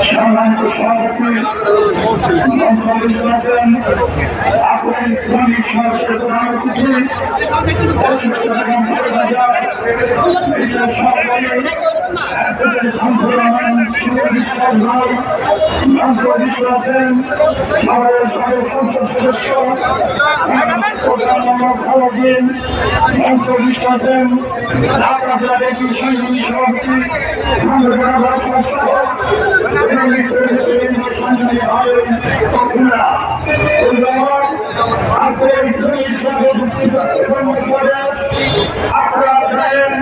সম্মানিত সভাপতি আছেন আপনার শ্রমিক সমাজের প্রধান অতিথি আছেন সদস্য সারাদিন অংশ আছেন ঢাকা জেলার একটি সাংগঠনিক সভাপতি আপনারা জানেন